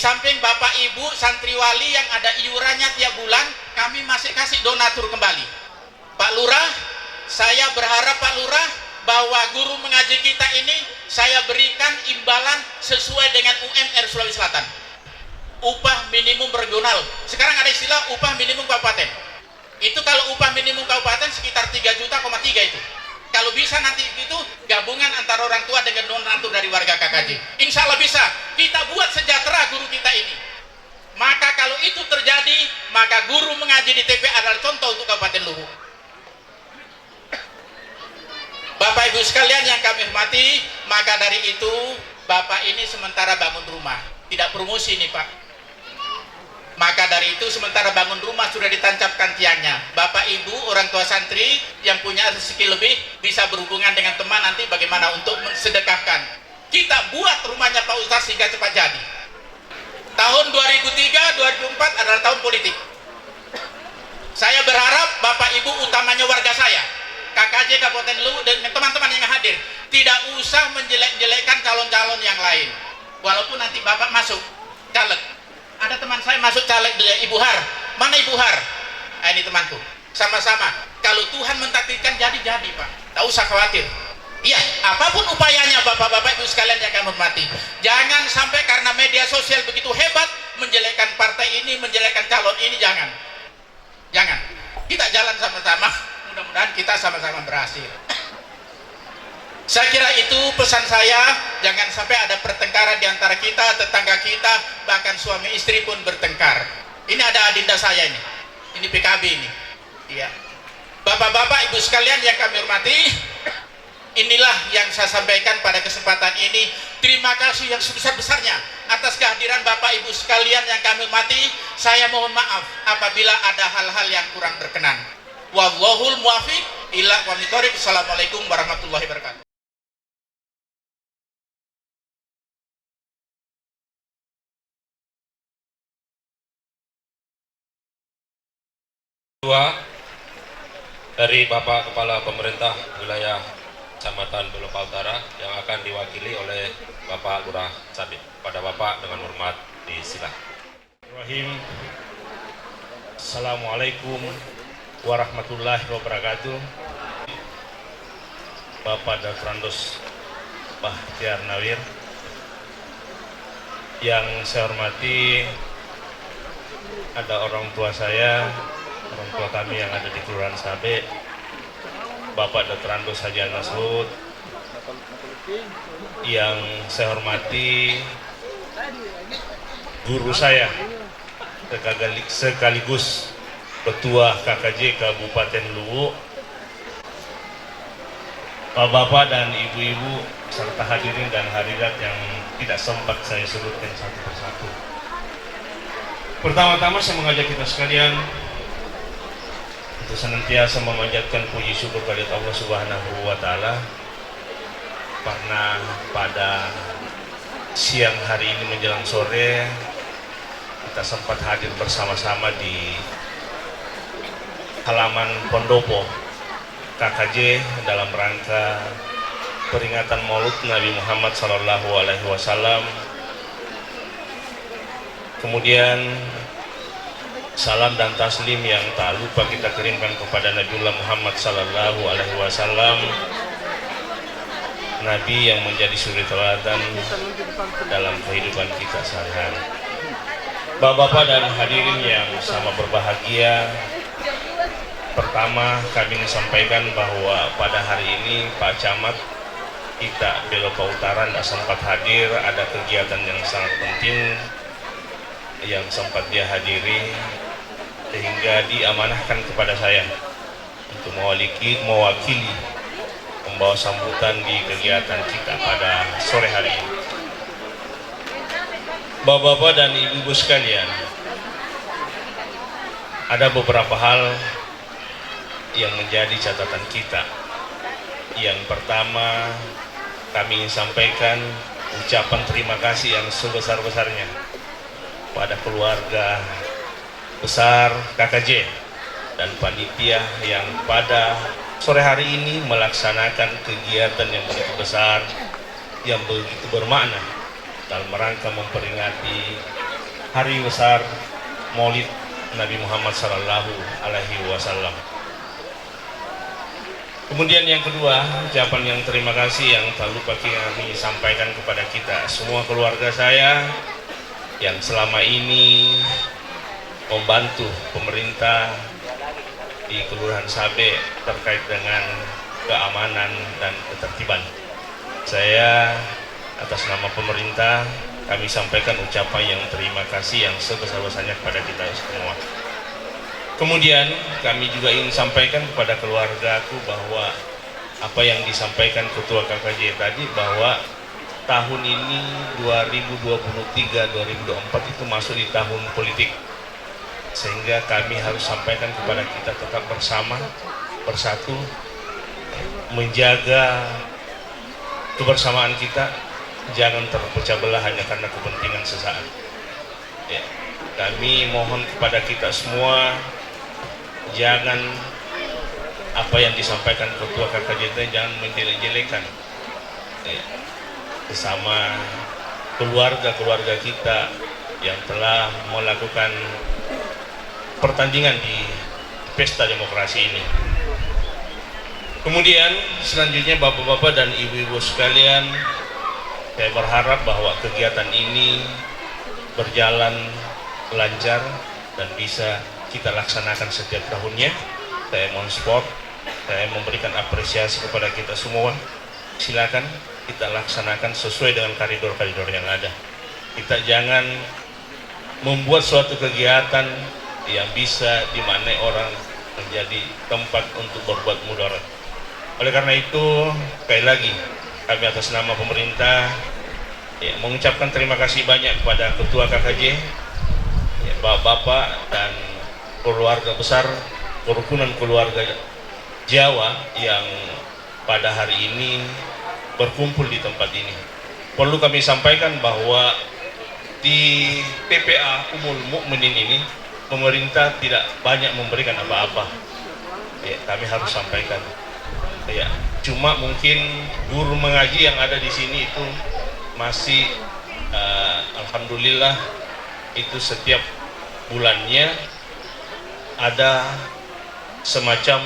samping Bapak Ibu santriwali yang ada iurannya tiap bulan, kami masih kasih donatur kembali. Pak Lurah, saya berharap Pak Lurah bahwa guru mengaji kita ini saya berikan imbalan sesuai dengan UMR Sulawesi Selatan, upah minimum regional. Sekarang ada istilah upah minimum kabupaten. Itu kalau upah minimum kabupaten sekitar 3,3 juta itu. Kalau bisa nanti itu gabungan antara orang tua dengan donatur dari warga KKJ. Insya Allah bisa. Kita buat sejahtera guru kita ini. Maka kalau itu terjadi, maka guru mengaji di TP adalah contoh untuk Kabupaten Luwu. Bapak Ibu sekalian yang kami hormati, maka dari itu Bapak ini sementara bangun rumah. Tidak promosi nih Pak. Maka dari itu sementara bangun rumah sudah ditancapkan tiangnya. Bapak Ibu orang tua santri yang punya rezeki lebih bisa berhubungan dengan teman nanti bagaimana untuk mensedekahkan. Kita buat rumahnya Pak Ustaz sehingga cepat jadi. Tahun 2003-2004 adalah tahun politik. Saya berharap Bapak Ibu utamanya warga saya, KKJ Kabupaten Luwu dan teman-teman yang hadir, tidak usah menjelek-jelekkan calon-calon yang lain. Walaupun nanti Bapak masuk caleg. Ada teman saya masuk caleg dari Ibu Har. Mana Ibu Har? Nah, ini temanku. Sama-sama. Kalau Tuhan mentakdirkan jadi Pak. Tak usah khawatir. Iya, apapun upayanya Bapak-bapak Ibu sekalian yang kami hormati. Jangan sampai karena media sosial begitu hebat menjelekkan partai ini, menjelekkan calon ini, jangan. Jangan. Kita jalan sama-sama. Mudah-mudahan kita sama-sama berhasil. Saya kira itu pesan saya, jangan sampai ada pertengkaran di antara kita, tetangga kita, bahkan suami istri pun bertengkar. Ini ada adinda saya ini PKB ini. Iya. Bapak-bapak Ibu sekalian yang kami hormati, inilah yang saya sampaikan pada kesempatan ini. Terima kasih yang sebesar-besarnya atas kehadiran Bapak Ibu sekalian yang kami hormati. Saya mohon maaf apabila ada hal-hal yang kurang berkenan. Wallahul muwaffiq ila aqwamit thoriq. Assalamualaikum warahmatullahi wabarakatuh. Dua dari Bapak Kepala Pemerintah Wilayah Kecamatan Belopa Utara yang akan diwakili oleh Bapak Lurah Sabit. Pada Bapak dengan hormat disilakan. Bismillahirrahmanirrahim. Assalamualaikum warahmatullahi wabarakatuh. Bapak Dr. Andos Bahtiar Nawir, yang saya hormati, ada orang tua saya, orang tua kami yang ada di Kelurahan Sabe, Bapak Dr. Andos Haji Masud, yang saya hormati guru saya sekaligus Ketua KKJ Kabupaten Luwu, Bapak-bapak dan ibu-ibu serta hadirin dan hadirat yang tidak sempat saya sebutkan satu persatu. Pertama-tama saya mengajak kita sekalian untuk senantiasa memanjatkan puji syukur kepada Allah Subhanahu wa Ta'ala, karena pada siang hari ini menjelang sore kita sempat hadir bersama-sama di halaman Pondopo KKJ dalam rangka peringatan Maulid Nabi Muhammad SAW. Kemudian salam dan taslim yang tak lupa kita kirimkan kepada Nabiullah Muhammad SAW, Nabi yang menjadi suri teladan dalam kehidupan kita sehari-hari. Bapak-bapak dan hadirin yang sama berbahagia, pertama kami ingin sampaikan bahwa pada hari ini Pak Camat kita Belopa Utara tidak sempat hadir. Ada kegiatan yang sangat penting yang sempat dia hadiri, sehingga diamanahkan kepada saya untuk mewakili membawa sambutan di kegiatan kita pada sore hari ini. Bapak-bapak dan ibu-ibu sekalian, ada beberapa hal yang menjadi catatan kita. Yang pertama, kami ingin sampaikan ucapan terima kasih yang sebesar-besarnya pada keluarga besar KKJ dan panitia yang pada sore hari ini melaksanakan kegiatan yang begitu besar, yang begitu bermakna dalam rangka memperingati hari besar Maulid Nabi Muhammad Sallallahu Alaihi Wasallam. Kemudian yang kedua, ucapan yang terima kasih yang tak lupa kami sampaikan kepada kita semua keluarga saya yang selama ini membantu pemerintah di Kelurahan Sabe terkait dengan keamanan dan ketertiban. Saya atas nama pemerintah kami sampaikan ucapan yang terima kasih yang sebesar-besarnya kepada kita semua. Kemudian kami juga ingin sampaikan kepada keluargaku bahwa apa yang disampaikan Ketua KKJ tadi, bahwa tahun ini 2023-2024 itu masuk di tahun politik, sehingga kami harus sampaikan kepada kita tetap bersama, bersatu, menjaga kebersamaan kita, jangan terpecah belah hanya karena kepentingan sesaat. Ya, kami mohon kepada kita semua, jangan apa yang disampaikan Ketua KKJT jangan menjelek-jelekan ya, bersama keluarga-keluarga kita yang telah melakukan pertandingan di pesta demokrasi ini. Kemudian selanjutnya bapak-bapak dan ibu-ibu sekalian, saya berharap bahwa kegiatan ini berjalan lancar dan bisa kita laksanakan setiap tahunnya. Saya mohon support, saya memberikan apresiasi kepada kita semua. Silakan kita laksanakan sesuai dengan koridor-koridor yang ada. Kita jangan membuat suatu kegiatan yang bisa dimaknai orang menjadi tempat untuk berbuat mudarat. Oleh karena itu, sekali lagi kami atas nama pemerintah mengucapkan terima kasih banyak kepada Ketua KKJ, Bapak dan keluarga besar kerukunan keluarga Jawa yang pada hari ini berkumpul di tempat ini. Perlu kami sampaikan bahwa di PPA Umul Mukminin ini pemerintah tidak banyak memberikan apa-apa. Kami harus sampaikan. Cuma mungkin guru mengaji yang ada di sini itu masih alhamdulillah itu setiap bulannya ada semacam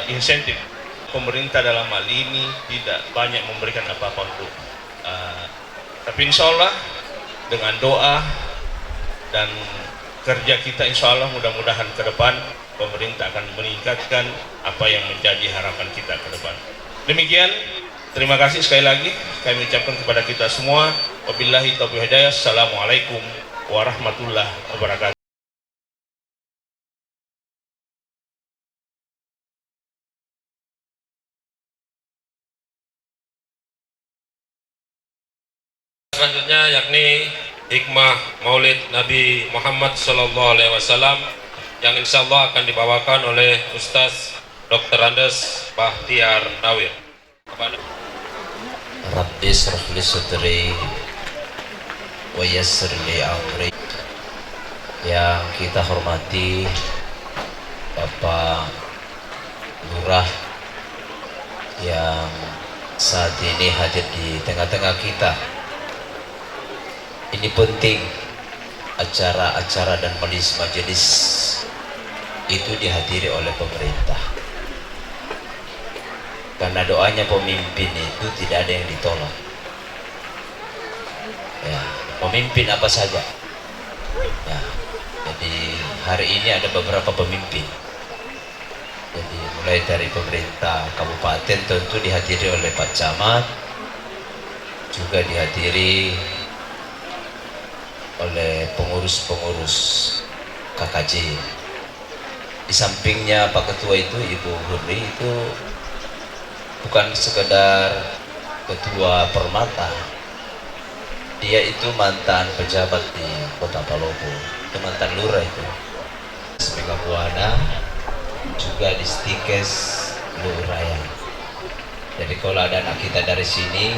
insentif. Pemerintah dalam hal ini tidak banyak memberikan apa-apa untuk tapi insya Allah dengan doa dan kerja kita, insya Allah mudah-mudahan ke depan pemerintah akan meningkatkan apa yang menjadi harapan kita ke depan. Demikian, terima kasih sekali lagi kami ucapkan kepada kita semua. Wabillahi taufiq hidayah. Assalamualaikum warahmatullahi wabarakatuh. Selanjutnya yakni hikmah Maulid Nabi Muhammad Sallallahu Alaihi Wasallam yang insya Allah akan dibawakan oleh Ustaz Dr. Andes Bahtiar Nawir. Rabbi shrah li sadri wa yassir li amri. Yang kita hormati Bapak Lurah yang saat ini hadir di tengah-tengah kita. Ini penting, acara-acara dan majelis itu dihadiri oleh pemerintah, karena doanya pemimpin itu tidak ada yang ditolak. Pemimpin apa saja. Jadi hari ini ada beberapa pemimpin. Jadi mulai dari pemerintah kabupaten tentu dihadiri oleh Pak Camat, juga dihadiri oleh pengurus-pengurus KKJ. Di sampingnya Pak Ketua itu Ibu Hurri itu bukan sekedar ketua Permata, dia itu mantan pejabat di Kota Palopo, itu mantan lurah itu. Mega Buana juga di Stikes Luraya. Jadi kalau ada anak kita dari sini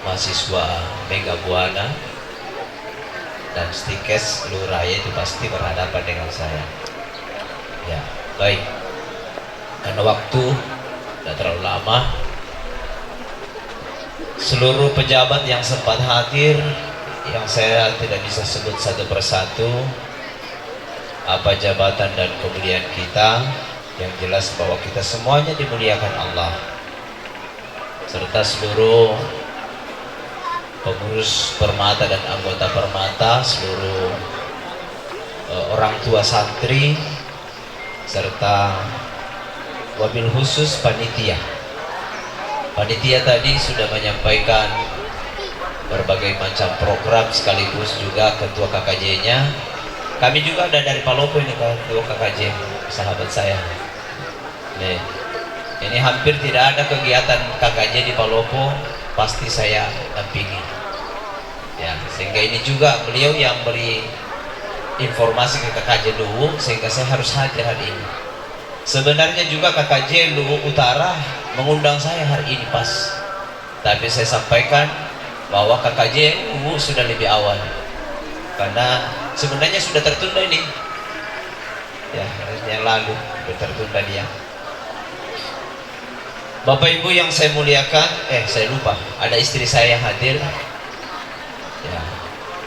mahasiswa Mega Buana dan Stikes Luraya itu pasti berhadapan dengan saya. Ya, baik. Karena waktu tidak terlalu lama, seluruh pejabat yang sempat hadir yang saya tidak bisa sebut satu persatu apa jabatan dan kemuliaan kita, yang jelas bahwa kita semuanya dimuliakan Allah, serta seluruh pengurus Permata dan anggota Permata, seluruh orang tua santri, serta wabil khusus panitia. Panitia tadi sudah menyampaikan berbagai macam program, sekaligus juga ketua KKJ-nya. Kami juga ada dari Palopo ini, ketua KKJ, sahabat saya. Nih, ini hampir tidak ada kegiatan KKJ di Palopo, pasti saya dampingi. Ya, sehingga ini juga beliau yang beri informasi ke KKJ Luwu, sehingga saya harus hadir hari ini. Sebenarnya juga KKJ Luwu Utara mengundang saya hari ini pas, tapi saya sampaikan bahwa KKJ Luwu sudah lebih awal, karena sebenarnya sudah tertunda ini. Ya, yang lalu sudah tertunda dia. Bapak Ibu yang saya muliakan, saya lupa, ada istri saya yang hadir. Ya,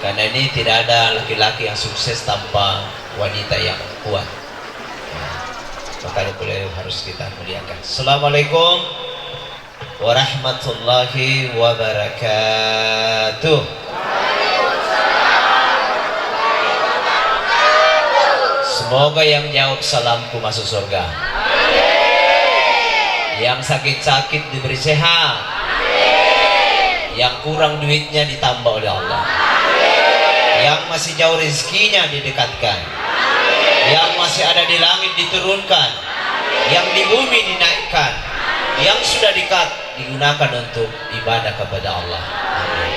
karena ini tidak ada laki-laki yang sukses tanpa wanita yang kuat. Ya, makanya beliau harus kita muliakan. Assalamualaikum warahmatullahi wabarakatuh. Semoga yang jawab salamku masuk surga. Yang sakit-sakit diberi sehat. Yang kurang duitnya ditambah oleh Allah. Yang masih jauh rezekinya didekatkan. Yang masih ada di langit diturunkan. Yang di bumi dinaikkan. Yang sudah dekat digunakan untuk ibadah kepada Allah. Amin.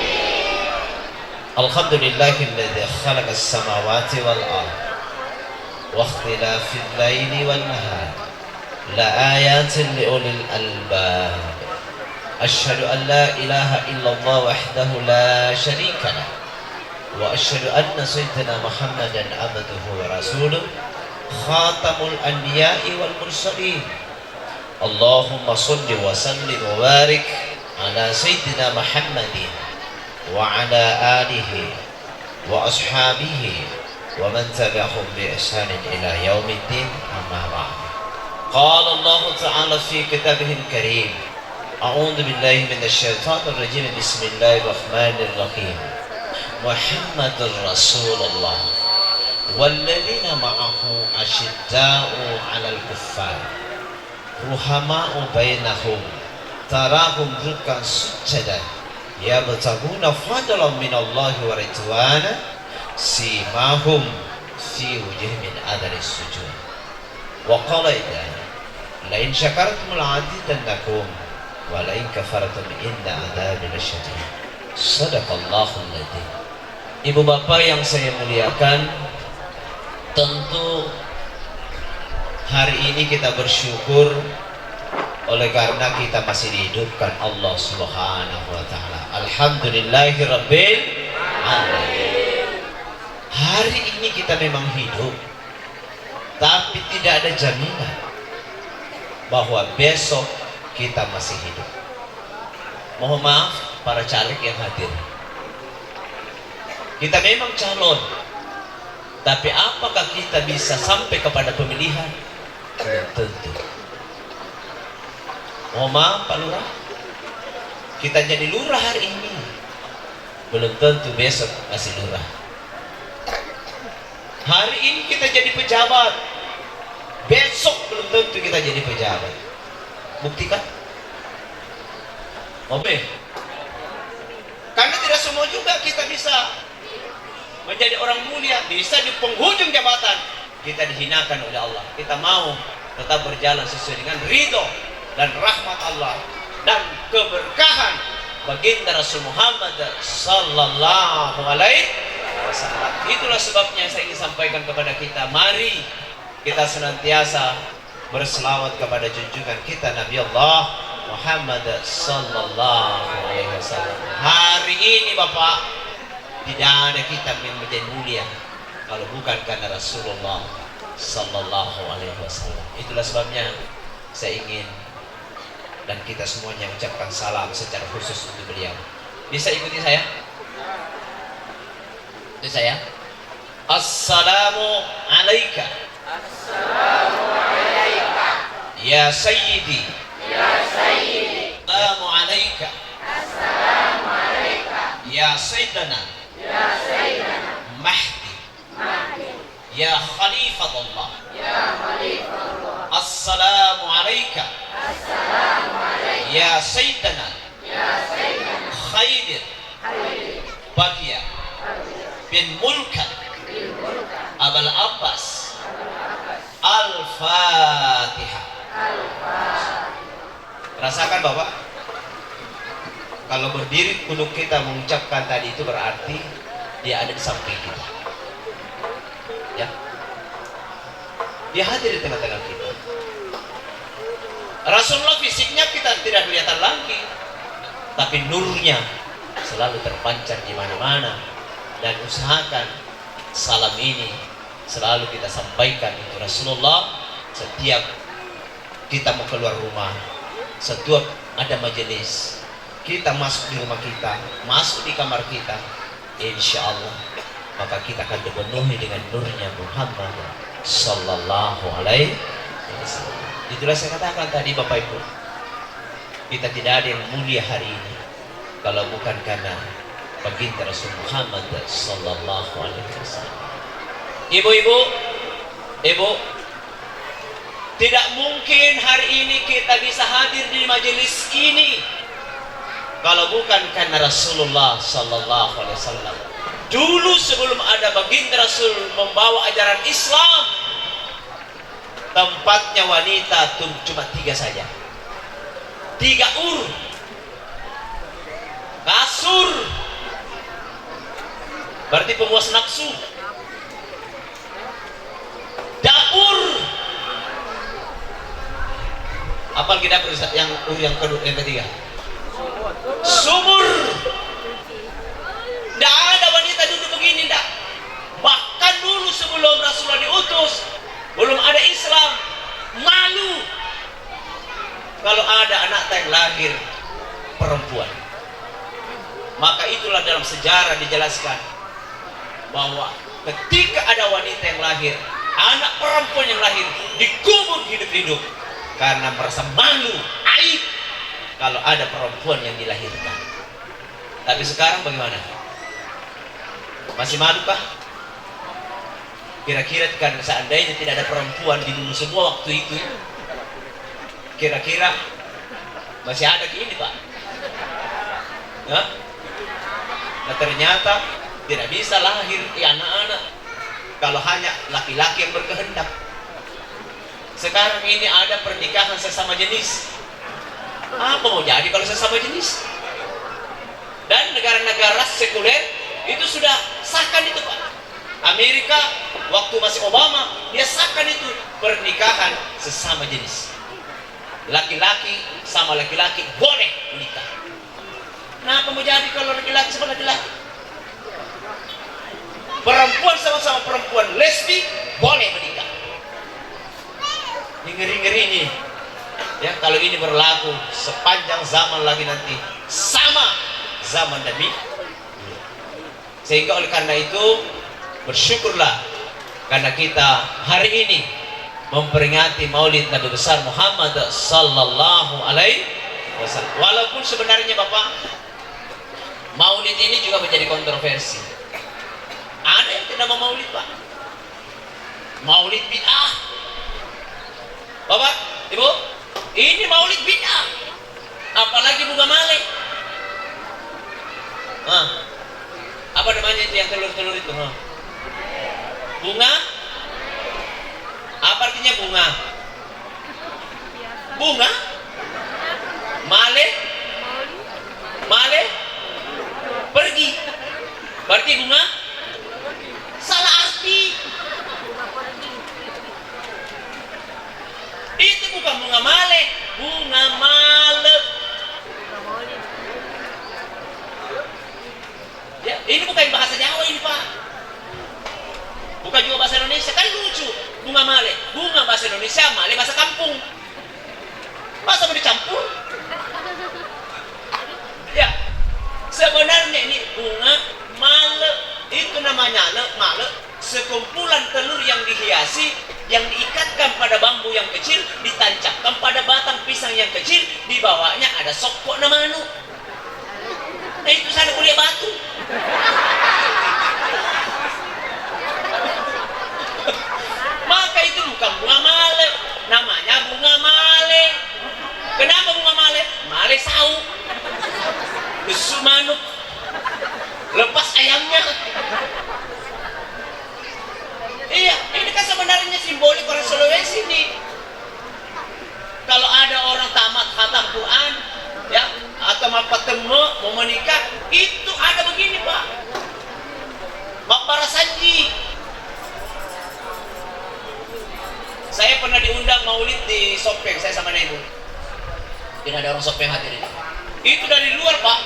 Alhamdulillahilladzi khalaqas samawati wal ardh wa ikhtilafil laili wan nahar la ayatin liulil albab. Asyhadu an la ilaha illallah wahdahu la syarika lah wa asyhadu anna sayyidina Muhammadan abduhu wa rasuluh khatamul anbiya'i wal mursalin. Allahumma salli wa sallim wa barik ala sayyidina Muhammadin wa ala alihi wa ashabihi wa man tabi'ahum bi ihsanin ila yaumiddin, amma ba'd. Qala Allah ta'ala fi kitabihil karim, a'udzu billahi minasy syaithanir rajim, bismillahirrahmanir rahim. Muhammadur Rasulullah walladzina ma'ahu asyidda'u 'alal kuffar ruhama'u bainahum tarahum ruk'an sujjadan yabtaguna fadlan minallahi wa ridwana simahum fi wujuhihim min athari sujud. Wa qala la in syakartum la'azidannakum wa la in kafartum inna adzabi lasyadid. Shadaqallahul adzim. Ibu bapak yang saya muliakan, tentu hari ini kita bersyukur oleh karena kita masih dihidupkan Allah Subhanahu wa taala. Alhamdulillahirabbil alamin. Hari ini kita memang hidup, tapi tidak ada jaminan bahwa besok kita masih hidup. Mohon maaf para caleg yang hadir. Kita memang calon, tapi apakah kita bisa sampai kepada pemilihan? Belum tentu. Mohon maaf Pak Lurah, kita jadi lurah hari ini, belum tentu besok masih lurah. Hari ini kita jadi pejabat, besok belum tentu kita jadi pejabat. Buktikan? Oke. Karena tidak semua juga kita bisa menjadi orang mulia, bisa di penghujung jabatan kita dihinakan oleh Allah. Kita mau tetap berjalan sesuai dengan ridho dan rahmat Allah dan keberkahan baginda Rasul Muhammad sallallahu alaihi wasallam. Itulah sebabnya saya ingin sampaikan kepada kita, mari kita senantiasa berselawat kepada junjungan kita Nabi Allah Muhammad sallallahu alaihi wasallam. Hari ini Bapak, tidak ada kita yang menjadi mulia kalau bukan karena Rasulullah sallallahu alaihi wasallam. Itulah sebabnya saya ingin dan kita semuanya ucapkan salam secara khusus untuk beliau. Bisa ikuti saya? Itu saya. Assalamu alaika. Ya Sayyidi. Assalamu alaika. Ya Sayyidana. Mahdi. Ya Khalifatullah. Assalamu alaika. Ya Sayyidana. Khaidir. Bagia bin Mulkan Abul Abbas. Al-Fatihah. Rasakan Bapak, kalau berdiri kudu kita mengucapkan tadi itu berarti dia ada di samping kita, ya, dia hadir di tengah-tengah kita. Rasulullah fisiknya kita tidak kelihatan lagi, tapi nurnya selalu terpancar di mana-mana. Dan usahakan salam ini selalu kita sampaikan itu Rasulullah setiap kita mau keluar rumah, setiap ada majelis, kita masuk di rumah kita, masuk di kamar kita, insya Allah maka kita akan dipenuhi dengan nurnya Muhammad sallallahu alaihi wasallam. Itulah saya katakan tadi Bapak Ibu, kita tidak ada yang mulia hari ini kalau bukan karena baginda Rasul Muhammad sallallahu alaihi wasallam. Ibu-ibu, ibu, tidak mungkin hari ini kita bisa hadir di majelis ini kalau bukan karena Rasulullah sallallahu alaihi wasallam. Dulu sebelum ada baginda Rasul membawa ajaran Islam, tempatnya wanita cuma 3 saja. 3 kasur, berarti pemuas nafsu. Dapur, apalagi dapur yang kedua, yang ketiga. Sumur. Tidak ada wanita duduk begini, tidak. Bahkan dulu sebelum Rasulullah diutus, belum ada Islam, malu kalau ada anak yang lahir perempuan. Maka itulah dalam sejarah dijelaskan bahwa ketika ada wanita yang lahir, anak perempuan yang lahir dikubur hidup-hidup karena merasa malu, aib kalau ada perempuan yang dilahirkan. Tapi sekarang bagaimana? Masih malu kah? Kira-kira kan seandainya tidak ada perempuan di dulu semua waktu itu, kira-kira masih ada gini Pak? Ya? Nah ternyata tidak bisa lahir anak-anak kalau hanya laki-laki yang berkehendak. Sekarang ini ada pernikahan sesama jenis. Apa mau jadi kalau sesama jenis? Dan negara-negara sekuler itu sudah sahkan itu Pak. Amerika waktu masih Obama dia sahkan itu pernikahan sesama jenis. Laki-laki sama laki-laki boleh menikah. Kenapa mau jadi kalau laki-laki sama laki-laki? Perempuan sama-sama perempuan lesbi boleh menikah. Ini ngeri-ngeri ini. Ya, kalau ini berlaku sepanjang zaman lagi nanti sama zaman Nabi. Sehingga oleh karena itu bersyukurlah karena kita hari ini memperingati Maulid Nabi besar Muhammad sallallahu alaihi wasallam. Walaupun sebenarnya Bapak, Maulid ini juga menjadi kontroversi. Ada yang tidak mau Maulid Pak. Maulid bid'ah. Bapak, Ibu, ini Maulid bid'ah. Apalagi bunga male. Apa namanya itu yang telur-telur itu? Bunga? Apa artinya bunga? Bunga? Male? Male? Pergi. Berarti bunga? Salah arti. Itu bukan bunga male, bunga malep. Ya, ini bukan bahasa Jawa ini Pak. Bukan juga bahasa Indonesia, kan lucu. Bunga male, bunga bahasa Indonesia, male bahasa kampung. Masa mau dicampur? Ya, sebenarnya ini bunga malep. Itu namanya male, sekumpulan telur yang dihiasi, yang diikatkan pada bambu yang kecil, ditancapkan pada batang pisang yang kecil, di bawahnya ada sokok nama anu. Nah itu sana kuliah batu. Maka itu bukan bunga male, namanya bunga male. Kenapa bunga male? Male sau, besu manuk, lepas ayamnya. Iya, ini kan sebenarnya simbolik orang Sulawesi nih. Kalau ada orang tamat khatam Quran, ya, atau mau ketemu, mau menikah, itu ada begini Pak, makbara Sanji. Saya pernah diundang maulid di Sopeng, saya sama Ibu. Tidak ada orang Sopeng hadirin. Itu dari luar Pak,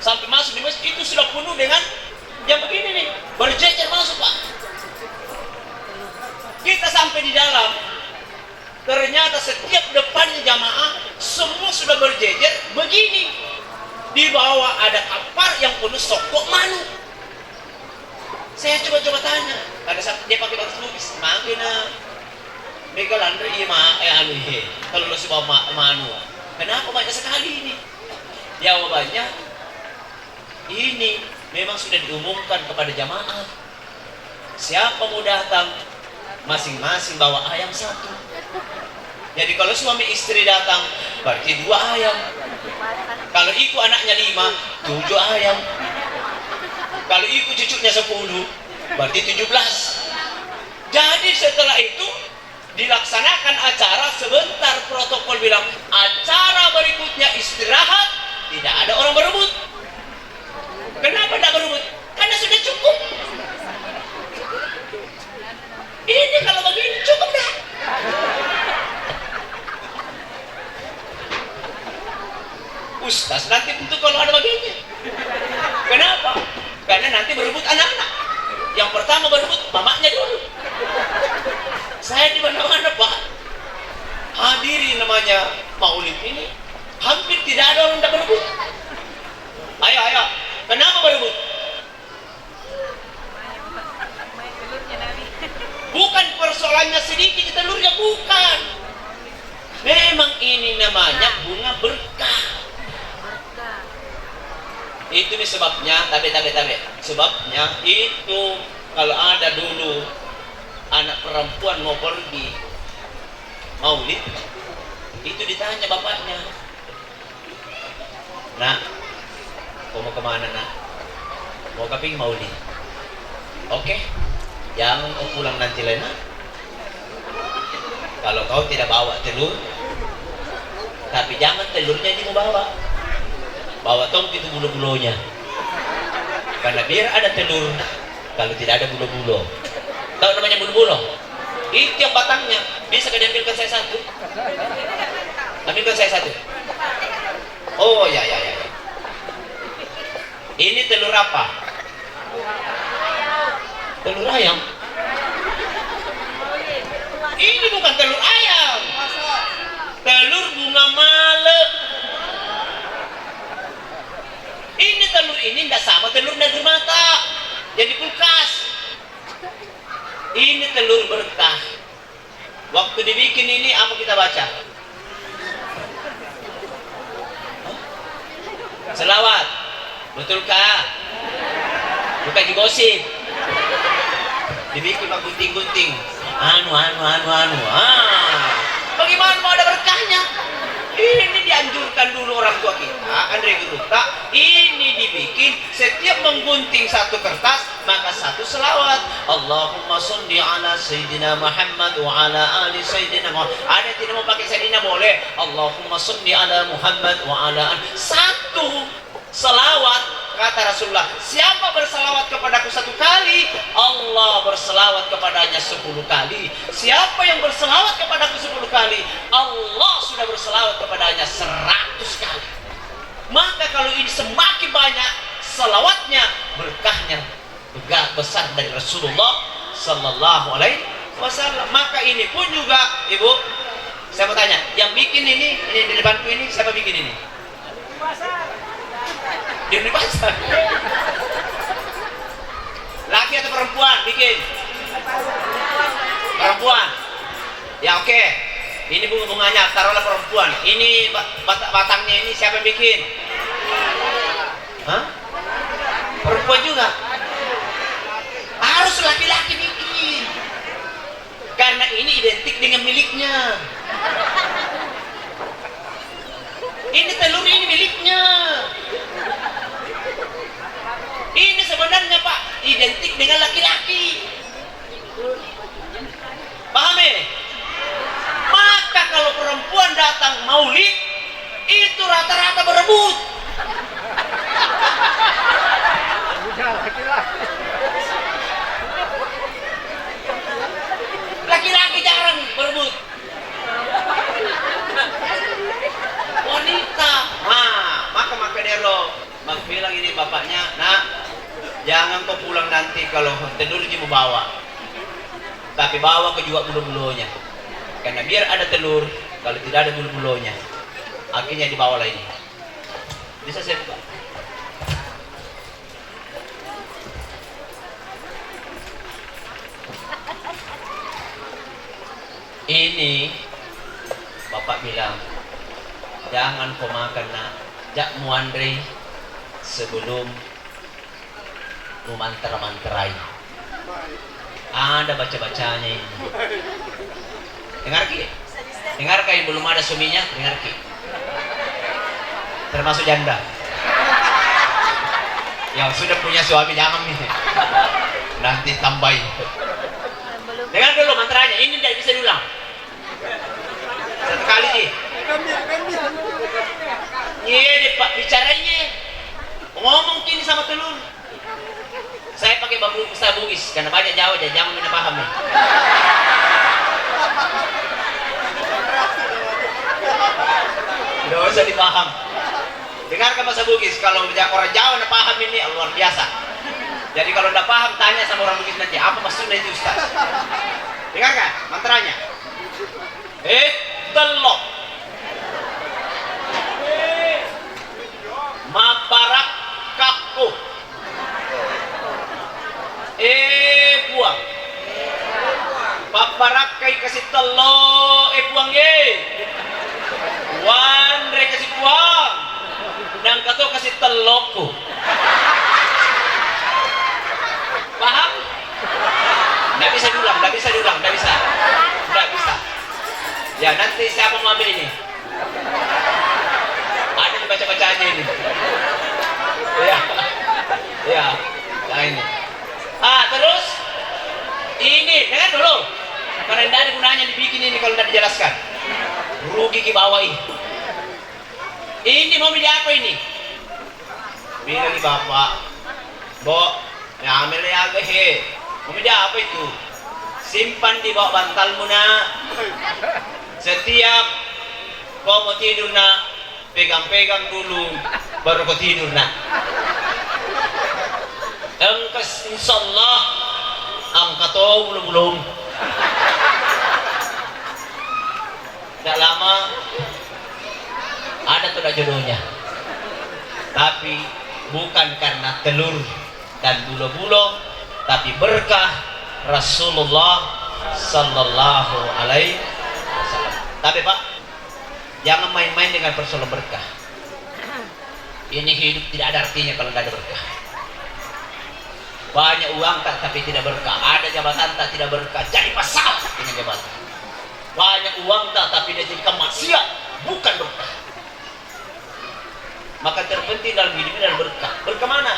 sampai masuk di masjid itu sudah penuh dengan yang begini nih, berjejer masuk Pak. Kita sampai di dalam, ternyata setiap depannya jamaah semua sudah berjejer begini. Di bawah ada kapar yang penuh sokok manu. Saya coba-coba tanya, pada saat dia pakai bahasa Lubis, makanya Mega Landry iya anu he, kalau lu bawa manu. Kenapa banyak sekali ini? Jawabannya, ini memang sudah diumumkan kepada jamaah. Siapa mau datang, masing-masing bawa ayam satu. Jadi kalau suami istri datang, berarti 2 ayam. Kalau iku anaknya 5, 7 ayam. Kalau iku cucunya 10, berarti 17. Jadi setelah itu dilaksanakan acara, sebentar protokol bilang acara berikutnya istirahat, tidak ada orang berebut. Kenapa tidak berebut? Karena sudah cukup. Ini kalau begini cukup dah. Ustaz nanti tentu kalau ada begini. Kenapa? Karena nanti berebut anak-anak. Yang pertama berebut mamanya dulu. Saya di mana-mana Pak, hadiri namanya maulid ini, hampir tidak ada orang yang berebut. Ayo, kenapa berebut? Bukan persoalannya sedikit telurnya, bukan. Memang ini namanya bunga berkah. Itu nih sebabnya, tabe. Sebabnya itu kalau ada dulu anak perempuan mau pergi maulid, itu ditanya bapaknya, nak, kau mau kemana nak? Mau kaping maulid? Oke, jangan kau pulang nanti lena. Kalau kau tidak bawa telur, tapi jangan telurnya ini mau bawa tong itu bulu-bulunya, karena biar ada telur. Kalau tidak ada bulu-bulu, tahu namanya bulu-bulu? Itu yang batangnya. Bisa kau diambilkan saya satu? Ambilkan saya satu. Oh ya. Ini telur apa? Telur ayam. Ini bukan telur ayam. Telur bunga male. Ini telur ini tidak sama telur negeri mata yang di kulkas. Ini telur berkah. Waktu dibikin ini apa kita baca? Selawat. Betulkah? Bukan digosip. Dibikin pak gunting-gunting. Anu. Bagaimana mau ada berkahnya? Ini dianjurkan dulu orang tua kita, Andre Geruta. Ini dibikin setiap menggunting satu kertas, maka satu selawat. Allahumma sholli ala Sayyidina Muhammad wa ala ali Sayyidina Muhammad. Ada yang tidak mau pakai Sayyidina boleh. Allahumma sholli ala Muhammad wa ala ali. Satu selawat. Kata Rasulullah, siapa berselawat kepadaku 1 kali, Allah berselawat kepadanya 10 kali. Siapa yang berselawat kepadaku 10 kali, Allah sudah berselawat kepadanya 100 kali. Maka kalau ini semakin banyak selawatnya, berkahnya besar dari Rasulullah Sallallahu Alaihi Wasallam. Maka ini pun juga, Ibu, saya mau tanya, yang bikin ini di depanku ini, siapa bikin ini? Di pasar. Laki atau perempuan bikin? Perempuan. Ya oke. Ini bunganya taruhlah perempuan. Ini batangnya ini siapa yang bikin? Hah? Perempuan juga. Harus laki-laki bikin. Karena ini identik dengan miliknya. Ini telur ini miliknya. Ini sebenarnya Pak identik dengan laki-laki. Paham ya? Maka kalau perempuan datang maulid itu rata-rata berebut. Laki-laki jarang berebut. Wanita. Maka dero Bang bilang ini bapaknya, nak, jangan kau pulang nanti kalau telur mau bawa. Tapi bawa ke juga bulu-bulunya. Karena biar ada telur, kalau tidak ada bulu-bulunya. Akhirnya dibawalah ini. Bisa saya buka? Ini bapak bilang, jangan kau makan nak, jak muandri sebelum memantra-mantrai. Ada baca-bacanya ini. Dengar ki? Dengar yang belum ada suaminya, dengar ki. Termasuk janda. Yang sudah punya suami jangan nih. Nanti tambahin. Dengar dulu mantranya, ini tidak bisa diulang. Satu kali sih. Iya, Pak bicaranya. Ngomong kini sama telur. Saya pakai bahasa Bugis karena banyak Jawa jadi jangan mana paham nih. Tidak usah dipaham. Dengarkan bahasa Bugis. Kalau orang Jawa tidak paham ini luar biasa. Jadi kalau tidak paham tanya sama orang Bugis nanti apa maksudnya itu Ustaz. Dengarkan mantranya. Telok mabarak kaku buang paparak kai kasih telok buang ye wan re kasih buang dan kato kasih telokku. Paham? Nggak bisa diulang. Ya nanti siapa mau ambil ini? Ada yang baca-bacanya ini. Ya, nah ini. Terus ini dengar dulu. Karena tidak ada gunanya dibikin ini kalau tidak dijelaskan. Rugi ke bawah ini. Ini mau beli apa ini? Bilang di bapak, Bo, ya ambil ya agak he. Mau beli apa itu? Simpan di bawah bantalmu nak. Setiap kau mau tidur nak, pegang-pegang dulu, baru kau tidur nak. Engkas insyaallah angkat belum. Tidak lama ada tuh jodohnya. Tapi bukan karena telur dan bulu-bulu, tapi berkah Rasulullah sallallahu alaihi wasallam. Tapi Pak, jangan main-main dengan persoalan berkah. Ini hidup tidak ada artinya kalau tidak ada berkah. Banyak uang tapi tidak berkah. Ada jabatan tak tidak berkah. Jadi masalah dengan jabatan. Banyak uang tapi dia jadikan maksiat, bukan berkah. Maka terpenting dalam hidup ini adalah berkah. Berkah mana?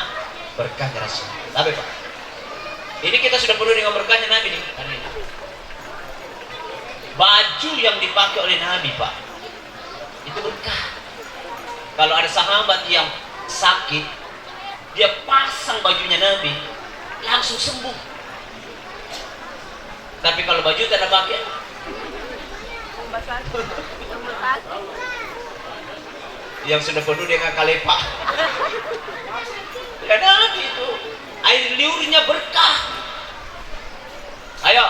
Berkahnya Rasul. Tapi Pak, ini kita sudah penuh dengan berkahnya Nabi nih. Baju yang dipakai oleh Nabi Pak, itu berkah. Kalau ada sahabat yang sakit, dia pasang bajunya Nabi, langsung sembuh. Tapi kalau baju tidak pakai, yang sudah penuh dengan kalepa. Karena Nabi itu air liurnya berkah. Ayo,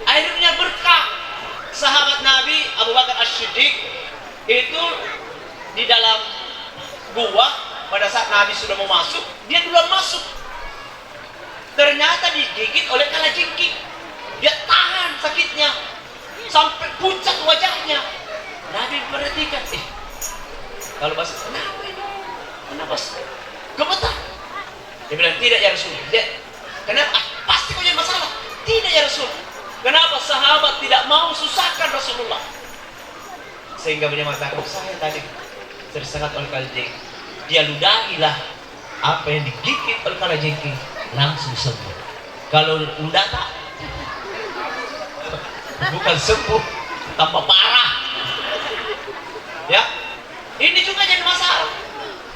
airnya berkah. Sahabat Nabi Abu Bakar As-Siddiq itu di dalam gua pada saat Nabi sudah mau masuk, dia duluan masuk. Ternyata digigit oleh kalajengking. Dia tahan sakitnya sampai pucat wajahnya. Nabi perhatikan, kalau bahasa kenapa ini? Kenapa gemetar? Dia bilang, tidak ya Rasul. Dia, kenapa? Pasti kau jadi masalah. Tidak ya Rasul. Kenapa sahabat tidak mau susahkan Rasulullah? Sehingga beliau mengatakan, saya tadi tersengat oleh kalajengking. Dia ludahilah apa yang digigit oleh kalajengking, langsung sembuh. Kalau ludah tak, bukan sembuh, tambah parah. Ya, ini juga jadi masalah.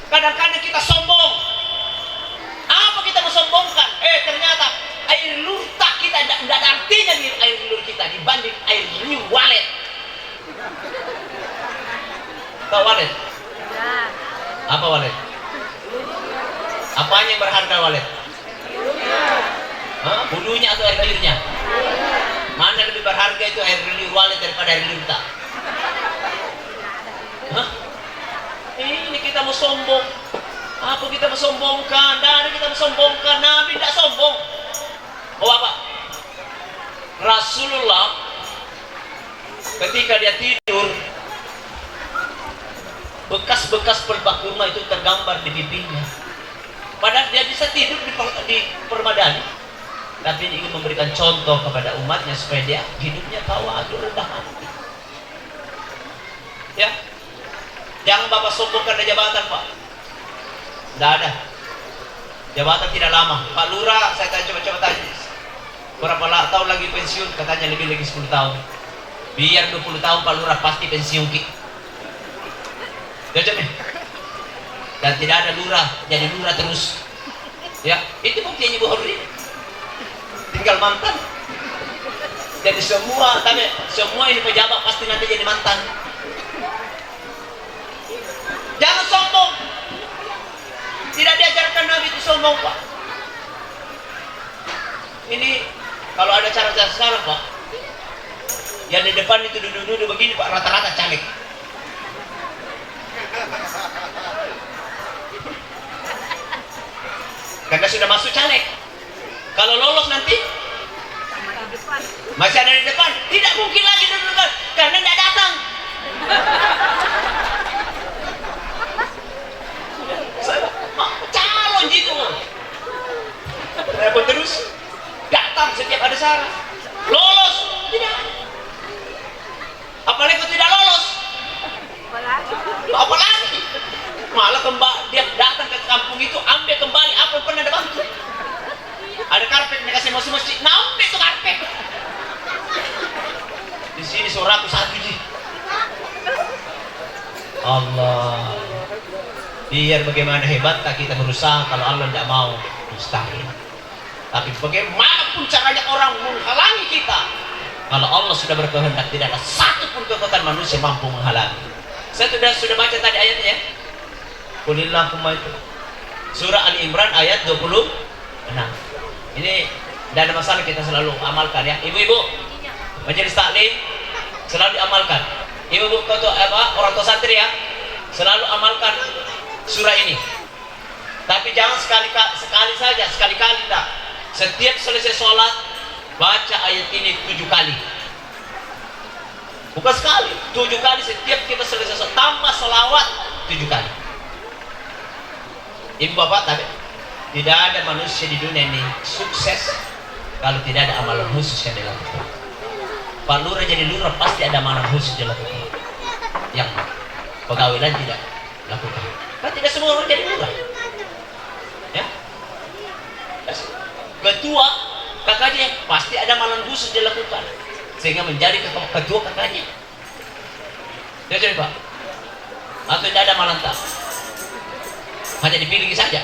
Kadang-kadang kita sombong. Apa kita mensombongkan? Ternyata air liur kita tidak ada artinya di air liur kita dibanding air liur walet. Tahu walet? Apa walet? Apanya yang berharga walet? Bulunya atau air liurnya? Mana lebih berharga itu air liur walet daripada air liur kita? Ini kita mau sombong. Apa kita mau sombongkan? Dari kita mau sombongkan. Nabi tidak sombong. Oh apa? Rasulullah ketika dia tidur, bekas-bekas pelbak kurma itu tergambar di pipinya. Padahal dia bisa tidur di permadani, tapi dia ingin memberikan contoh kepada umatnya supaya dia hidupnya tawadhu, rendah hati. Ya, jangan Bapak sombongkan ada jabatan, Pak. Tidak ada. Jabatan tidak lama. Pak Lurah, saya coba tanya, berapa tahun lagi pensiun? Katanya lebih lagi 10 tahun. Biar 20 tahun Pak Lurah pasti pensiun ki. Jajah nih. Dan tidak ada lurah, jadi lurah terus. Ya, itu buktinya Ibu Hurri. Tinggal mantan. Jadi semua ini pejabat pasti nanti jadi mantan. Jangan sombong. Tidak diajarkan Nabi itu sombong, Pak. Ini kalau ada cara-cara sekarang, Pak, yang di depan itu duduk-duduk begini, Pak, rata-rata caleg. Karena sudah masuk caleg. Kalau lolos nanti masih ada di depan, tidak mungkin lagi duduk karena tidak datang. Calon gitu. Repot terus. Datang setiap ada syarat. Lolos tidak. Apalagi kalau tidak lolos. Apalagi malah dia datang ke kampung itu, ambil kembali apa yang pernah dibantu. Ada karpet yang kasih masuk-masuk, nampak itu karpet. Di sini suaraku satu ji. Allah. Biar bagaimana hebatnya kita berusaha, kalau Allah tidak mau, mustahil. Tapi bagaimanapun caranya orang menghalangi kita, kalau Allah sudah berkehendak, tidak ada satu pun kekuatan manusia mampu menghalangi. Saya sudah baca tadi ayatnya. Qulillahumma itu. Surah Ali Imran ayat 26. Ini tidak ada masalah, kita selalu amalkan ya. Ibu-ibu majelis taklim selalu diamalkan. Ibu-ibu orang tua santri ya, selalu amalkan surah ini. Tapi jangan sekali saja, sekali-kali tak. Setiap selesai sholat baca ayat ini 7 kali. Bukan sekali, 7 kali setiap kita selesai sholat. Tambah selawat 7 kali. Ibu bapak tadi, tidak ada manusia di dunia ini sukses kalau tidak ada amalan khusus yang dilakukan. Pak Lurah jadi lurah pasti ada amalan khusus dilakukan. Yang pegawai lain tidak lakukan. Kan tidak semua orang jadi lurah. Ya. Ketua kakaknya pasti ada amalan khusus dilakukan sehingga menjadi ketua kakaknya. Ya jadi Pak. Atau tidak ada amalan tak? Hanya dipilih saja.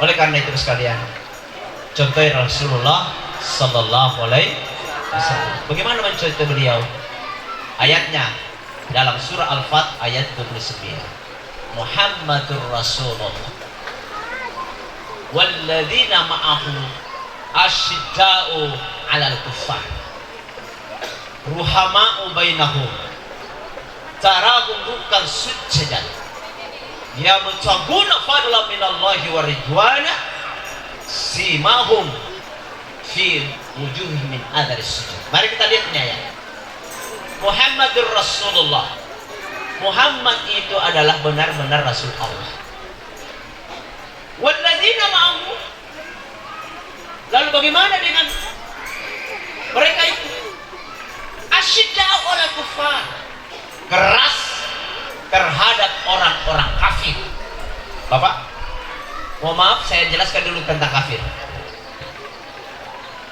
Oleh karena itu sekalian, contoh Rasulullah Sallallahu Alaihi Wasallam. Bagaimana mencontoh beliau? Ayatnya dalam surah Al-Fat ayat 29. Muhammadur Rasulullah walladzina ma'ahu asyidda'u 'alal kuffar ruhama'u bainahum tarahum rukkan sujjadan yabtaguna fadlan minallahi wa ridwana simahum fi wujuhihim min atharis sujud. Mari kita lihat ini ayat. Muhammadur Rasulullah. Muhammad itu adalah benar-benar Rasul Allah. Walladzina ma'ahu. Lalu bagaimana dengan mereka itu? Asyidda'u 'alal kuffar. Keras terhadap orang-orang kafir. Bapak, mohon maaf, saya jelaskan dulu tentang kafir.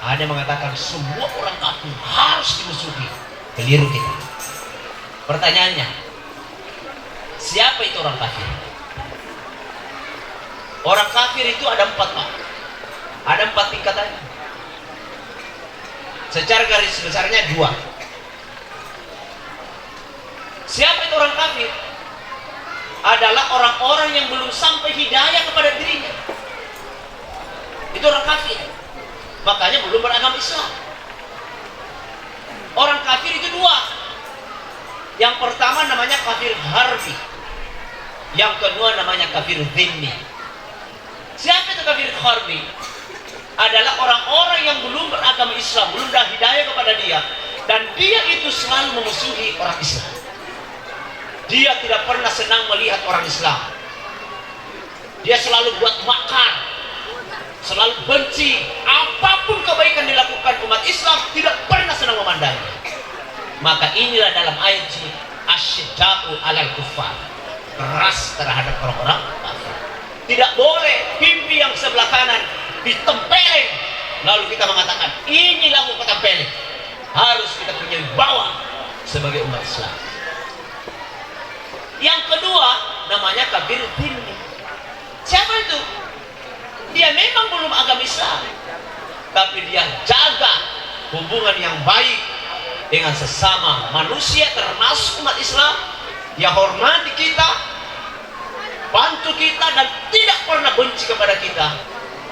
Ada yang mengatakan semua orang kafir harus dimusuhi. Keliru kita. Pertanyaannya, siapa itu orang kafir? Orang kafir itu ada 4, Pak. Ada 4 tingkatannya. Secara garis besarnya 2. Siapa itu orang kafir? Adalah orang-orang yang belum sampai hidayah kepada dirinya. Itu orang kafir. Makanya belum beragama Islam. Orang kafir itu 2. Yang pertama namanya kafir harbi. Yang kedua namanya kafir dhimmi. Siapa itu kafir harbi? Adalah orang-orang yang belum beragama Islam, belum dah hidayah kepada dia, dan dia itu selalu memusuhi orang Islam. Dia tidak pernah senang melihat orang Islam. Dia selalu buat makar, selalu benci. Apapun kebaikan dilakukan umat Islam, tidak pernah senang memandangnya. Maka inilah dalam ayat ini, asyidda'u 'alal kuffar. Keras terhadap orang-orang kafir. Tidak boleh pipi yang sebelah kanan ditempeleng, lalu kita mengatakan inilah mau tempeleng. Harus kita punya wibawa sebagai umat Islam. Yang kedua namanya kafir dhimmi. Siapa itu? Dia memang belum agama Islam, tapi dia jaga hubungan yang baik dengan sesama manusia termasuk umat Islam. Dia hormati kita, bantu kita, dan tidak pernah benci kepada kita.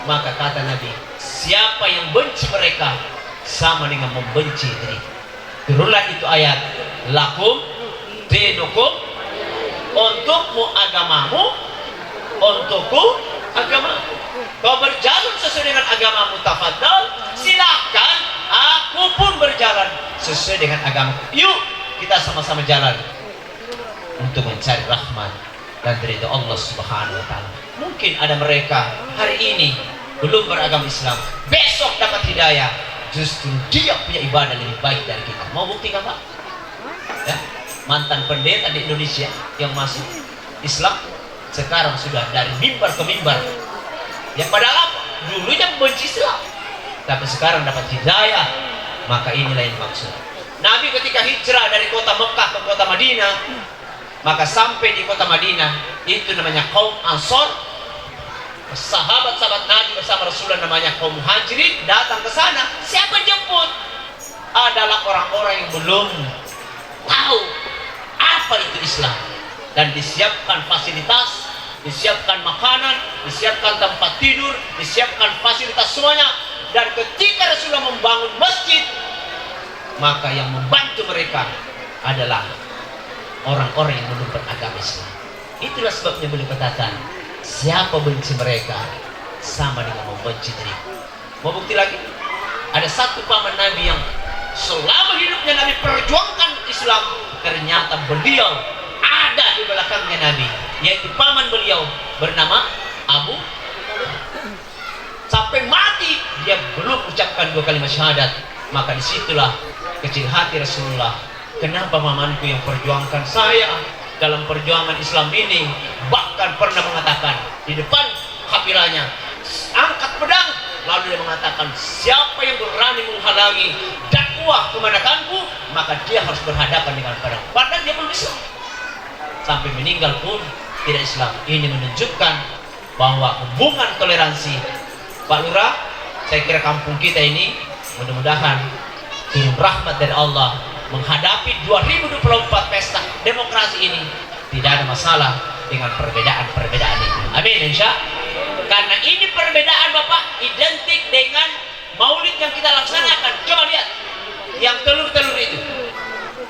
Maka kata Nabi, siapa yang benci mereka sama dengan membenci diri. Turunlah itu ayat, lakum dinukum, untukmu agamamu, untukku agamamu. Kau berjalan sesuai dengan agamamu, tafadhal, silakan. Aku pun berjalan sesuai dengan agamaku. Yuk kita sama-sama jalan untuk mencari rahmat dan ridha Allah Subhanahu wa taala. Mungkin ada mereka hari ini belum beragama Islam, besok dapat hidayah, justru dia punya ibadah lebih baik dari kita. Mau buktikan, Pak? Ya, mantan pendeta di Indonesia yang masuk Islam sekarang sudah dari mimbar ke mimbar. Yang padahal apa? Dulunya benci Islam, tapi sekarang dapat hidayah. Maka inilah yang maksud Nabi ketika hijrah dari kota Mekah ke kota Madinah. Maka sampai di kota Madinah, itu namanya kaum Ansor. Sahabat-sahabat Nabi bersama Rasulullah namanya kaum Muhajirin datang ke sana. Siapa jemput? Adalah orang-orang yang belum tahu apa itu Islam, dan disiapkan fasilitas, disiapkan makanan, disiapkan tempat tidur, disiapkan fasilitas semuanya. Dan ketika Rasulullah membangun masjid, maka yang membantu mereka adalah orang-orang yang belum beragama Islam. Itulah sebabnya beliau katakan, siapa benci mereka sama dengan membenci diriku. Mau bukti lagi? Ada satu paman Nabi yang selama hidupnya Nabi perjuangkan Islam, ternyata beliau ada di belakangnya Nabi, yaitu paman beliau bernama Abu. Sampai mati dia belum ucapkan 2 kalimat syahadat. Maka disitulah kecil hati Rasulullah. Kenapa pamanku yang perjuangkan saya dalam perjuangan Islam ini, bahkan pernah mengatakan di depan kabilahnya, angkat pedang, lalu dia mengatakan, siapa yang berani menghalangi dakwah kemandakanku, maka dia harus berhadapan dengan pedang. Padahal dia belum Islam, sampai meninggal pun tidak Islam. Ini menunjukkan bahwa hubungan toleransi. Pak Lurah, saya kira kampung kita ini mudah-mudahan turun rahmat dari Allah menghadapi 2024 pesta demokrasi ini. Tidak ada masalah dengan perbedaan-perbedaan itu. Amin, insya Allah. Karena ini perbedaan, Bapak, identik dengan maulid yang kita laksanakan. Coba lihat yang telur-telur itu,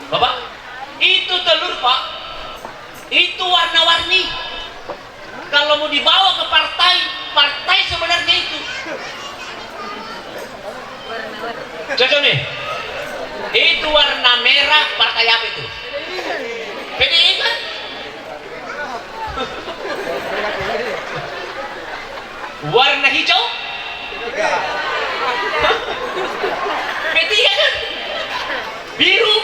Bapak, itu telur, Pak, itu warna-warni. Kalau mau dibawa ke partai, partai sebenarnya itu. Cocok nih. Itu warna merah, partai apa itu? PDI kan? Warna hijau? P3 kan? Biru?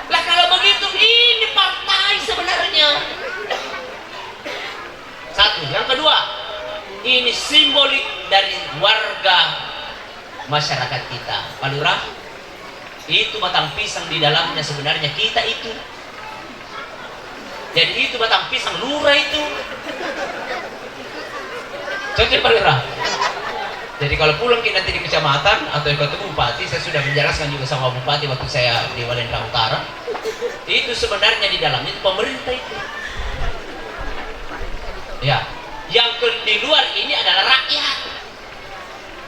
Lah kalau begitu ini partai sebenarnya. Satu, yang kedua, ini simbolik dari warga masyarakat kita. Pak Lurah, itu batang pisang di dalamnya sebenarnya kita itu. Jadi itu batang pisang lurah itu. Contoh Pak Lurah. Jadi kalau pulang kita nanti di kecamatan atau ketemu bupati, saya sudah menjelaskan juga sama bupati waktu saya di Walendra Utara. Itu sebenarnya di dalamnya itu pemerintah itu. Ya, yang di luar ini adalah rakyat.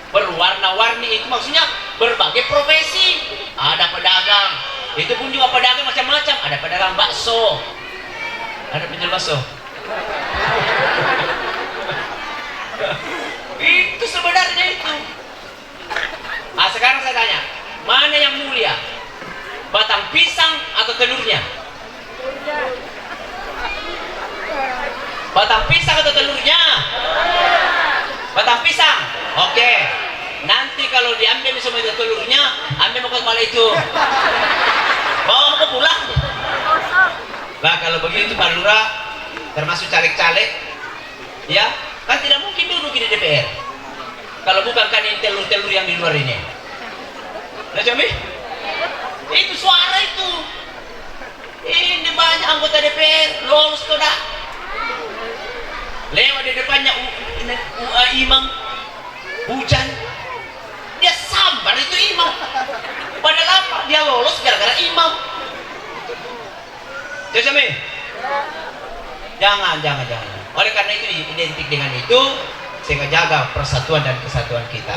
Berwarna-warni itu maksudnya berbagai profesi. Ada pedagang, itu pun juga pedagang macam-macam. Ada pedagang bakso, ada penjual bakso. Itu sebenarnya itu. Nah, sekarang saya tanya, mana yang mulia? Batang pisang atau telurnya? Batang pisang atau telurnya? Batang pisang. Oke. Nanti kalau diambil semua itu telurnya, ambil mau ke kepala itu. Bawa mau pulang. Nah, kalau begitu Pak Lurah, termasuk caleg-caleg, ya, kan tidak mungkin duduk di DPR. Kalau bukan kan ini telur-telur yang di luar ini. Nah, Jami? Itu suara itu. Ini banyak anggota DPR lolos tuh dah. Lewat di depannya imam hujan, dia sambar itu imam. Padahal apa? Dia lolos gara-gara imam. Jami? Jangan. Oleh karena itu identik dengan itu, sehingga jaga persatuan dan kesatuan kita.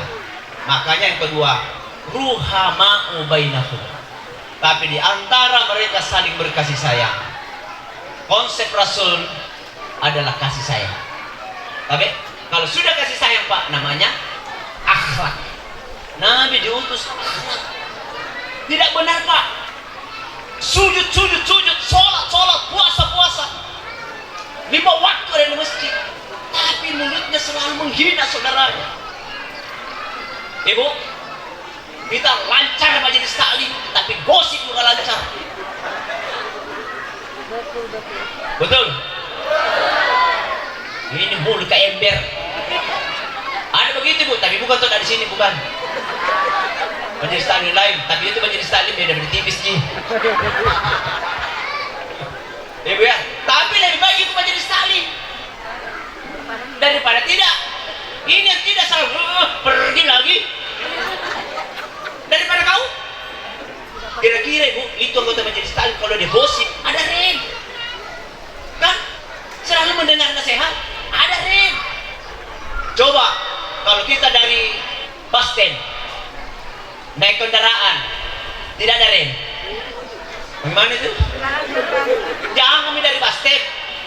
Makanya yang kedua, ruhama'u bainahum. Tapi di antara mereka saling berkasih sayang. Konsep Rasul adalah kasih sayang. Tapi kalau sudah kasih sayang Pak, namanya akhlak. Nabi diutus akhlak. Tidak benar Pak. Sujud, sholat, puasa. 5 waktu ada di masjid. Tapi mulutnya selalu menghina saudaranya. Ibu, kita lancar majelis taklim, tapi gosip juga lancar. Betul? Ini mulut kayak ember. Ada begitu Bu, tapi bukan tuh dari sini, bukan. Majelis taklim lain, tapi itu majelis taklim beda dari tipis nih. Ibu ya, tapi lebih baik itu majelis taklim daripada tidak. Ini yang tidak salah pergi lagi daripada kau. Kira-kira Bu, itu anggota majelis taklim kalau dia gosip ada rem, kan? Selalu mendengar nasihat ada rem. Coba kalau kita dari bus stand naik kendaraan tidak ada rem, bagaimana itu? Jangan kami dari bus stand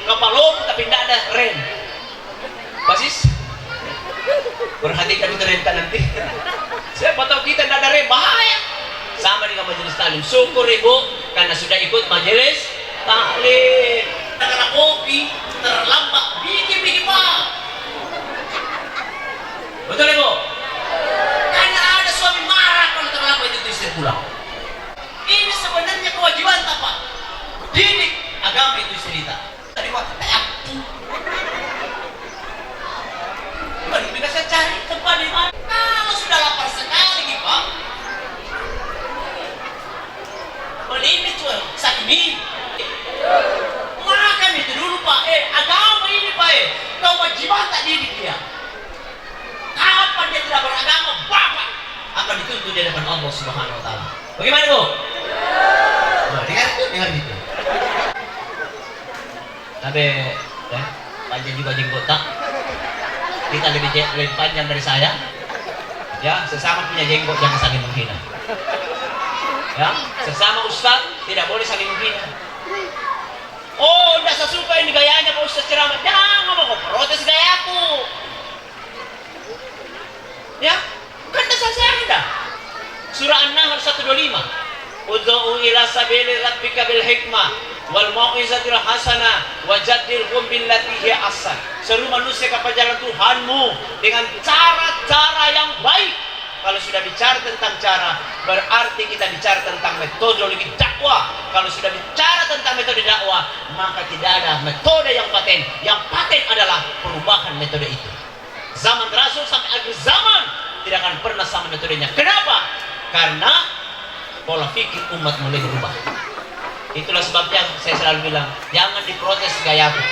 kapal lompat tapi tidak ada rem. Basis, perhatikan itu rem kan nanti. Siapa tahu kita tidak ada rem, bahaya. Sama dengan majelis taklim. Syukur Ibu karena sudah ikut majelis taklim. Karena kopi terlambat bikin Pak. Betul Ibu? Karena ada suami marah kalau terlambat itu istri pulang. Ini sebenarnya kewajiban Pak. Didik agama itu cerita. Tadi waktu kayak baru bisa saya cari tempat di mana. Kalau sudah lapar sekali Pak, beli ini tuh sakit. Makan itu dulu Pak. Agama ini Pak. Kewajiban tak didik dia. Kapan dia tidak beragama, Bapak akan dituntut di depan Allah Subhanahu Wa Taala. Bagaimana Bu? Nah, dengar itu. Tapi ya, panjang juga jenggot tak. Kita lebih panjang dari saya. Ya, sesama punya jenggot jangan saling menghina. Ya, sesama ustaz tidak boleh saling menghina. Oh, tidak saya suka ini gayanya Pak Ustaz ceramah. Jangan mau protes gayaku. Ya, kan dasar saya ada. Surah An-Nahl 125. Ud'u ila sabili rabbika bil hikmah wal mau'izatil hasanah wajadilhum billati hiya ahsan. Seru manusia kepada jalan Tuhanmu dengan cara-cara yang baik. Kalau sudah bicara tentang cara, berarti kita bicara tentang metodologi dakwah. Kalau sudah bicara tentang metode dakwah, maka tidak ada metode yang paten. Yang paten adalah perubahan metode itu. Zaman Rasul sampai akhir zaman tidak akan pernah sama metodenya. Kenapa? Karena pola pikir umat mulai berubah. Itulah sebabnya saya selalu bilang, jangan diprotes gayaku.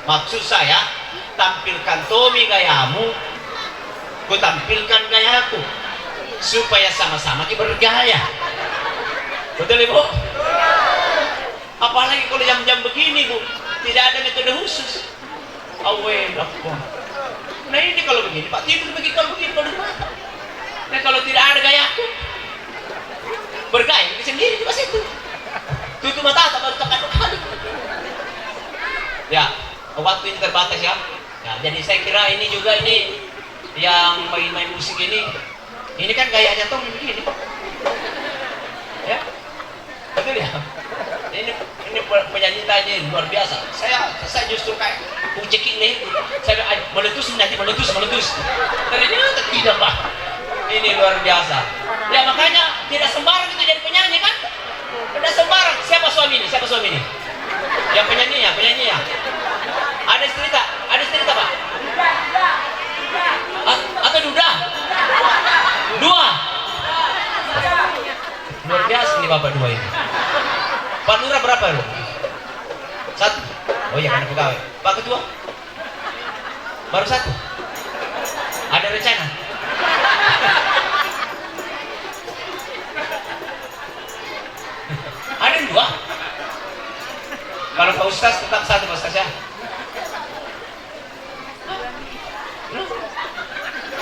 Maksud saya, tampilkan Tommy gayamu, ku tampilkan gayaku, supaya sama-sama kita bergaya. Betul Ibu? Apalagi kalau jam-jam begini Bu, tidak ada metode khusus. Awel aku. Nah ini kalau begini, Pak tidur begini, kalau begini, kalau mata. Nah kalau tidak ada gayaku, bergaya sendiri di pas itu. Tutup mata tak baru tekan kali. Ya, waktu ini terbatas ya. Ya, jadi saya kira ini juga ini yang main-main musik ini kan gayanya Tom begini. Ya. Betul ya? Ini penyanyi tanya luar biasa. Saya justru kayak ucek ini. Saya meletus nanti meletus. Ternyata tidak Pak. Ini luar biasa. Ya makanya tidak sembarang kita jadi penyanyi kan? Tidak sembarang. Siapa suami ini? Yang penyanyinya. Ada cerita Pak? Atau duda? Dua. Luar biasa nih Bapak dua ini. Pak Lurah berapa lu? Satu. Oh iya karena pegawai. Pak Ketua? Baru satu. Ada rencana? Ada dua. Kalau Pak Ustaz tetap satu Pak Ustaz ya.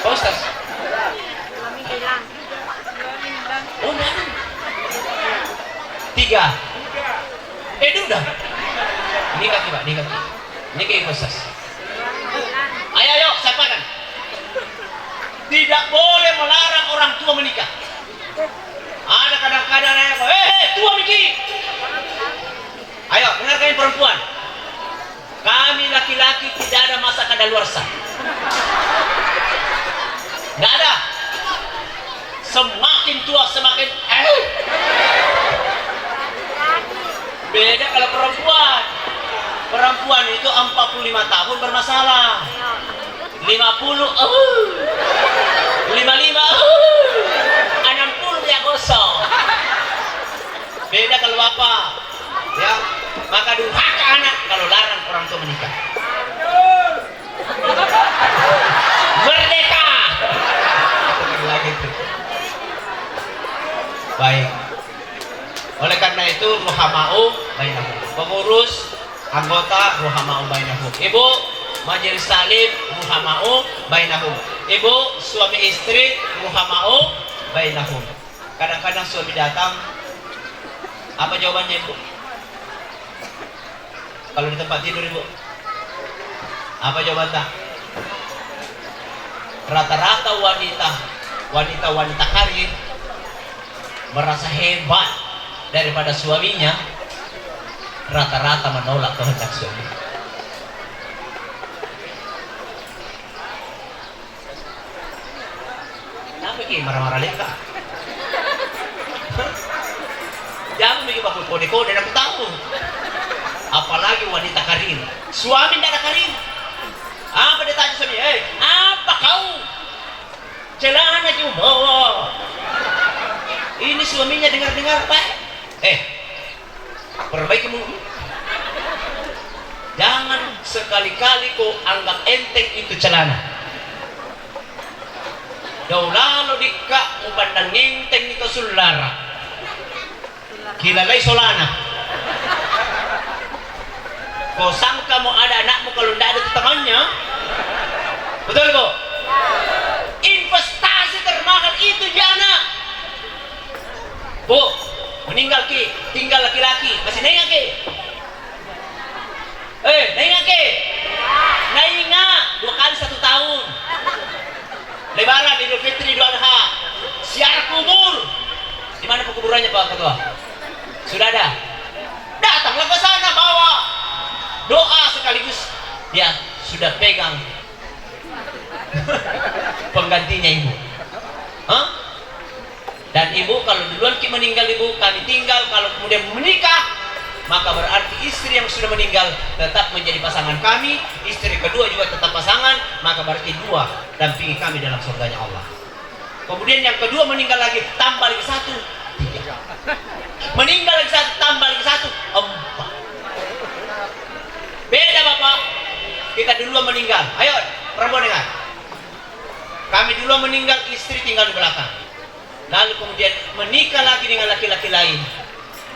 Pak Ustaz. Oh enggak. Tiga. Udah. Ini kaki Pak, ini kaki. Ini kaki Pak Ustaz. Ayo, siapakan. Tidak boleh melarang orang tua menikah. Ada kadang-kadang tua Miki. Ayo, dengarkan perempuan. Kami laki-laki tidak ada masa kadaluarsa. Nggak ada. Semakin tua semakin beda kalau perempuan. Perempuan itu 45 tahun bermasalah. 50 55 60 ya gosong. Beda kalau bapak ya, maka durhaka anak kalau larang orang tua menikah. Merdeka. Baik. Oleh karena itu ruhamau bainahum. Pengurus anggota ruhamau bainahum. Ibu majelis salim ruhamau bainahum. Ibu suami istri ruhamau bainahum. Kadang-kadang suami datang, apa jawabannya Ibu? Kalau di tempat tidur Ibu, apa jawabannya? Rata-rata wanita karir merasa hebat daripada suaminya, rata-rata menolak kehendak suami. Kenapa ini marah-marah leka? Jangan bikin pakai kode-kode, aku tahu. Apalagi wanita karir, suami tidak ada karir. Apa dia tanya suami? Apa kau? Celana jauh bawa. Ini suaminya dengar-dengar Pak. Perbaiki mulut. Jangan sekali-kali kau anggap enteng itu celana. Daulalo dikak upandang enteng itu sulara. Kilalai solana. Kau sangka mau ada anakmu kalau tidak ada tetangannya? Betul Bu? Investasi termahal itu jana. Bu, meninggal tinggal laki-laki, masih nengak Naingat ke? Naingat 2 kali 1 tahun. Lebaran, Idul Fitri, Idul Adha. Siar kubur. Di mana pekuburannya Pak Ketua? Sudah ada. Datanglah ke sana, bawa doa sekaligus dia sudah pegang penggantinya ibu. Dan ibu kalau duluan meninggal ibu, kami tinggal. Kalau kemudian menikah, maka berarti istri yang sudah meninggal tetap menjadi pasangan kami, istri kedua juga tetap pasangan, maka berarti 2 dampingi kami dalam surganya Allah. Kemudian yang kedua meninggal lagi, tambah lagi 1, 3. Meninggal lagi 1, tambah lagi 1, 4. Beda Bapak. Kita duluan meninggal. Ayo, perempuan dengar. Kami duluan meninggal, istri tinggal di belakang. Lalu kemudian menikah lagi dengan laki-laki lain,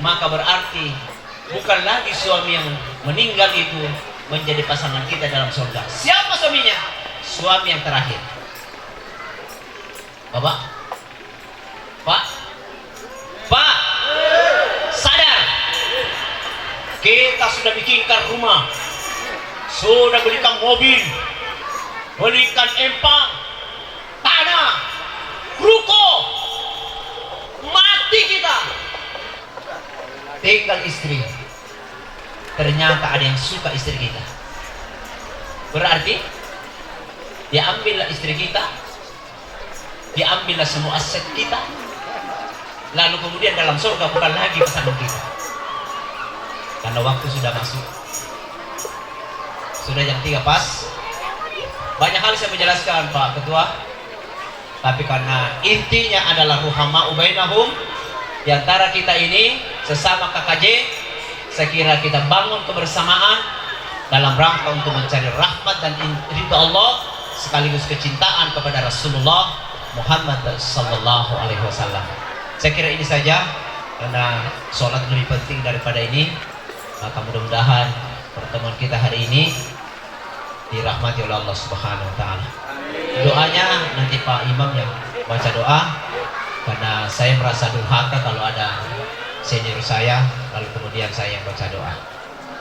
maka berarti bukan lagi suami yang meninggal itu menjadi pasangan kita dalam surga. Siapa suaminya? Suami yang terakhir. Bapak, Pak, sadar. Kita sudah bikinkan rumah, sudah belikan mobil, belikan empang, tanah, ruko, mati kita. Tinggal istri. Ternyata ada yang suka istri kita. Berarti diambillah istri kita, diambillah semua aset kita, lalu kemudian dalam surga bukan lagi pasangan kita. Karena waktu sudah masuk, sudah jam 3 pas. Banyak hal saya menjelaskan Pak Ketua, tapi karena intinya adalah ruhama'u bainahum, di antara kita ini sesama KKJ, saya kira kita bangun kebersamaan dalam rangka untuk mencari rahmat dan ridha Allah, sekaligus kecintaan kepada Rasulullah Muhammad sallallahu alaihi wasallam. Saya kira ini saja, karena sholat lebih penting daripada ini. Maka mudah-mudahan pertemuan kita hari ini dirahmati oleh Allah Subhanahu wa taala. Doanya nanti Pak Imam yang baca doa, karena saya merasa durhaka kalau ada senior saya lalu kemudian saya yang baca doa,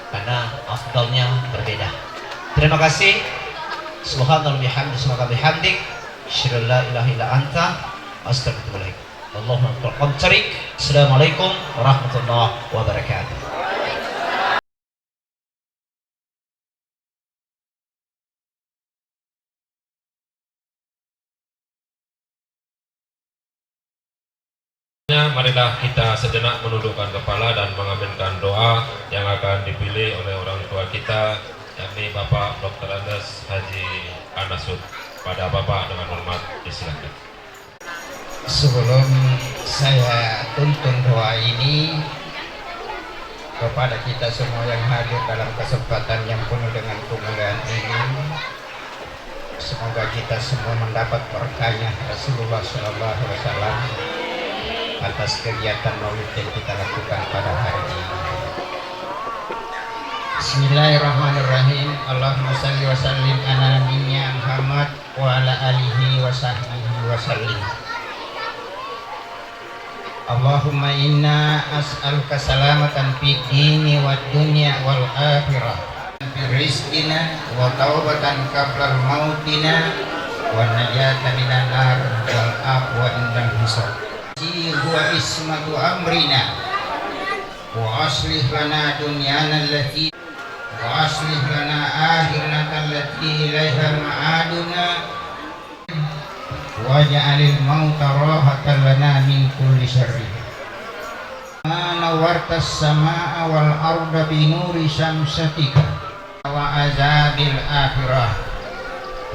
karena afdalnya berbeda. Terima kasih. Subhanallah bihamdi, subhanallah bihamdik, asyhadu an la ilaha illa anta, astaghfiruka. Allahumma taqabbal tarik. Assalamualaikum warahmatullahi wabarakatuh. Marilah kita sejenak menundukkan kepala dan mengaminkan doa yang akan dipilih oleh orang tua kita, yakni Bapak Dr. Andes Haji Anasud. Pada Bapak dengan hormat disilakan. Sebelum saya tuntun doa ini kepada kita semua yang hadir dalam kesempatan yang penuh dengan kemuliaan ini, semoga kita semua mendapat berkahnya Rasulullah SAW atas kegiatan maulid yang kita lakukan pada hari ini. Bismillahirrahmanirrahim. Allahumma salli wa sallim ala nabiyyina Muhammad wa ala alihi wa sahbihi wa sallim. Allahumma inna as'aluka salamatan fid dini wad dunya wal akhirah, fi rizqina wa taubatan qabla mautina wa najatan minan nar wal afwa indal hisab. Huwa ismatu amrina wa aslih lana dunyana allati wa aslih lana akhirata allati ilaiha ma'aduna wa ja'alil mauta rahatan lana min kulli syarri. Nawartas samaa wal arda bi nuri syamsatika wa azabil akhirah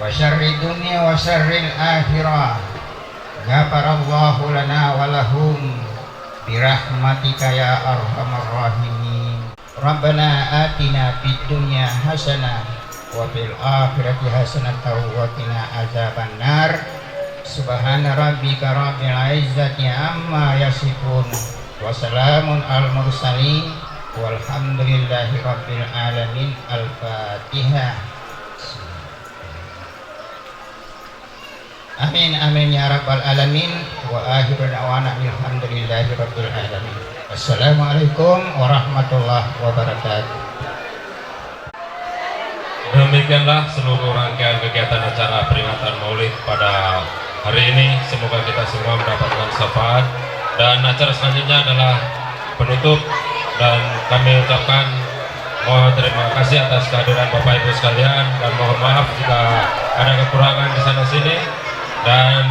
wa syarri dunya wa syarril akhirah. Ghafarallahu lana wa lahum birahmatika ya arhamar rahimin. Rabbana atina fid dunya hasanah wa fil akhirati hasanah wa qina azabannar. Subhana rabbika rabbil izzati amma yasifun wa salamun al mursalin walhamdulillahi rabbil alamin. Al-Fatihah. Amin amin ya rabbal alamin. Wa akhiru da'wana alhamdulillahi rabbil alamin. Assalamualaikum warahmatullahi wabarakatuh. Demikianlah seluruh rangkaian kegiatan acara peringatan Maulid pada hari ini. Semoga kita semua mendapatkan syafaat. Dan acara selanjutnya adalah penutup, dan kami ucapkan mohon terima kasih atas kehadiran Bapak Ibu sekalian, dan mohon maaf jika ada kekurangan di sana sini, dan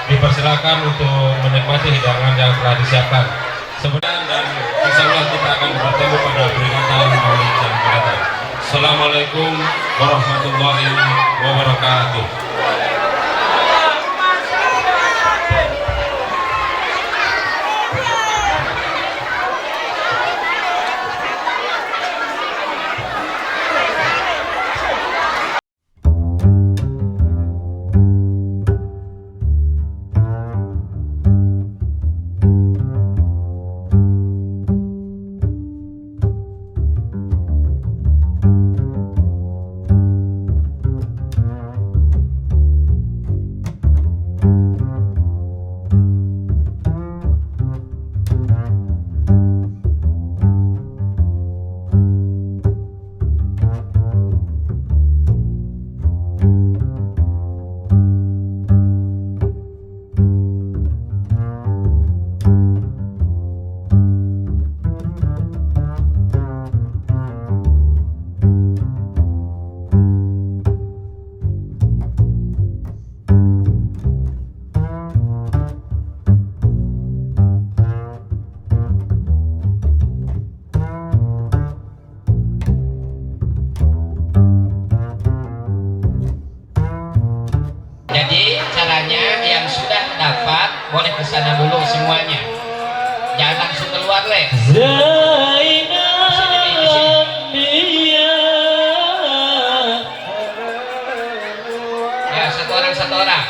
dipersilakan untuk menikmati hidangan yang telah disiapkan. Sebenarnya, dan insya Allah kita akan bertemu pada peringatan Maulid yang akan datang. Assalamualaikum warahmatullahi wabarakatuh. Jadi caranya yang sudah dapat boleh ke sana dulu semuanya. Jangan langsung keluar leh. Ya, satu orang.